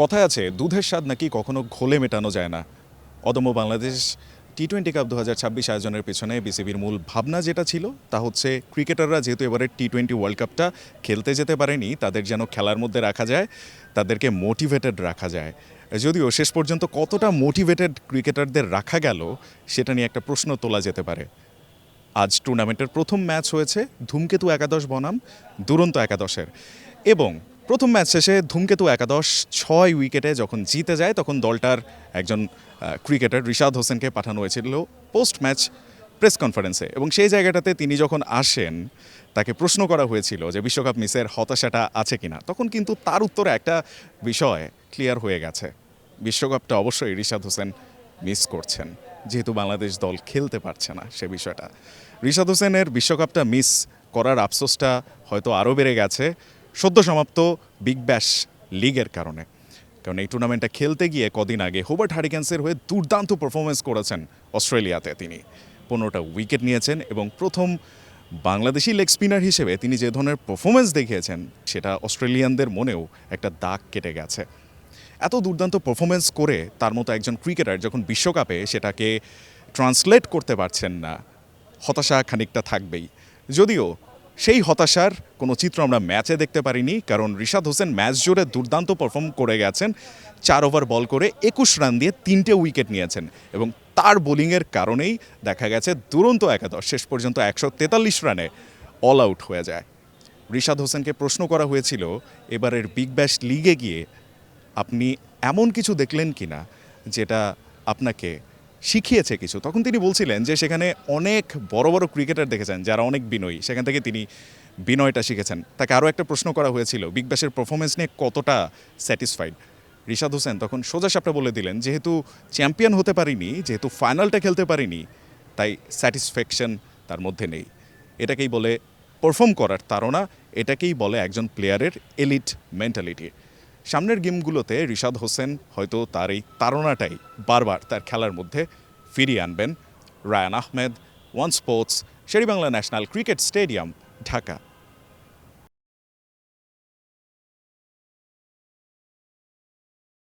কথায় আছে দুধের স্বাদ নাকি কখনো ঘোলে মেটানো যায় না। অদম্য বাংলাদেশ টি-20 কাপ 2026 আয়োজনের পেছনে বিসিবির মূল ভাবনা যেটা ছিল তা হচ্ছে ক্রিকেটাররা যেহেতু এবারে টি-20 ওয়ার্ল্ড কাপটা খেলতে যেতে পারেনি, তাদের যেন খেলার মধ্যে রাখা যায়, তাদেরকে মোটিভেটেড রাখা যায়। যদিও শেষ পর্যন্ত কতটা মোটিভেটেড ক্রিকেটারদের রাখা গেল সেটা নিয়ে একটা প্রশ্ন তোলা যেতে পারে। আজ টুর্নামেন্টের প্রথম ম্যাচ হয়েছে ধূমকেতু একাদশ বনাম দুরন্ত একাদশের, এবং প্রথম ম্যাচ শেষে ধূমকেতু একাদশ 6 উইকেটে যখন জিতে যায় তখন দলটার একজন ক্রিকেটার রিশাদ হোসেনকে পাঠানো হয়েছিল পোস্ট ম্যাচ প্রেস কনফারেন্সে, এবং সেই জায়গাটাতে তিনি যখন আসেন তাকে প্রশ্ন করা হয়েছিল যে বিশ্বকাপ মিসের হতাশাটা আছে কিনা। তখন কিন্তু তার উত্তরে একটা বিষয় ক্লিয়ার হয়ে গেছে, বিশ্বকাপটা অবশ্যই রিশাদ হোসেন মিস করছেন, যেহেতু বাংলাদেশ দল খেলতে পারছে না সে বিষয়টা। রিশাদ হোসেনের বিশ্বকাপটা মিস করার আফসোসটা হয়তো আরও বেড়ে গেছে সদ্য সমাপ্ত বিগ ব্যাশ লিগের কারণে। কারণ এই টুর্নামেন্টটা খেলতে গিয়ে কদিন আগে হোবার্ট হারিকেন্সের হয়ে দুর্দান্ত পারফরমেন্স করেছেন অস্ট্রেলিয়াতে। তিনি 15টা উইকেট নিয়েছেন এবং প্রথম বাংলাদেশি লেগ স্পিনার হিসেবে তিনি যে ধরনের পারফরমেন্স দেখিয়েছেন সেটা অস্ট্রেলিয়ানদের মনেও একটা দাগ কেটে গেছে। এত দুর্দান্ত পারফরমেন্স করে তার মতো একজন ক্রিকেটার যখন বিশ্বকাপে সেটাকে ট্রান্সলেট করতে পারছেন না, হতাশা খানিকটা থাকবেই। যদিও সেই হতাশার কোনো চিত্র আমরা ম্যাচে দেখতে পারিনি, কারণ রিশাদ হোসেন ম্যাচ জুড়ে দুর্দান্ত পারফর্ম করে গেছেন। 4 ওভার বল করে 21 রান দিয়ে 3টে উইকেট নিয়েছেন, এবং তার বোলিংয়ের কারণেই দেখা গেছে দুরন্ত একাদশ শেষ পর্যন্ত 143 রানে অল আউট হয়ে যায়। রিশাদ হোসেনকে প্রশ্ন করা হয়েছিল এবারের বিগ ব্যাশ লিগে গিয়ে আপনি এমন কিছু দেখলেন কিনা যেটা আপনাকে শিখিয়েছে কিছু। তখন তিনি বলছিলেন যে সেখানে অনেক বড় বড় ক্রিকেটার দেখেছেন যারা অনেক বিনয়ী, সেখান থেকে তিনি বিনয়টা শিখেছেন। তাকে আরও একটা প্রশ্ন করা হয়েছিল বিগ ব্যাশের পারফরমেন্স নিয়ে কতটা স্যাটিসফাইড। রিশাদ হোসেন তখন সোজাসাপটা বলে দিলেন যেহেতু চ্যাম্পিয়ন হতে পারিনি, যেহেতু ফাইনালটা খেলতে পারিনি, তাই স্যাটিসফ্যাকশন তার মধ্যে নেই। এটাকেই বলে পারফর্ম করার তাড়না, এটাকেই বলে একজন প্লেয়ারের এলিট মেন্টালিটি। সামনের গেমগুলোতে রিশাদ হোসেন হয়তো তার এই তাড়নাটাই বারবার তার খেলার মধ্যে ফিরিয়ে আনবেন। Ryan Ahmed, one sports, Sher-e-Bangla national cricket stadium, Dhaka.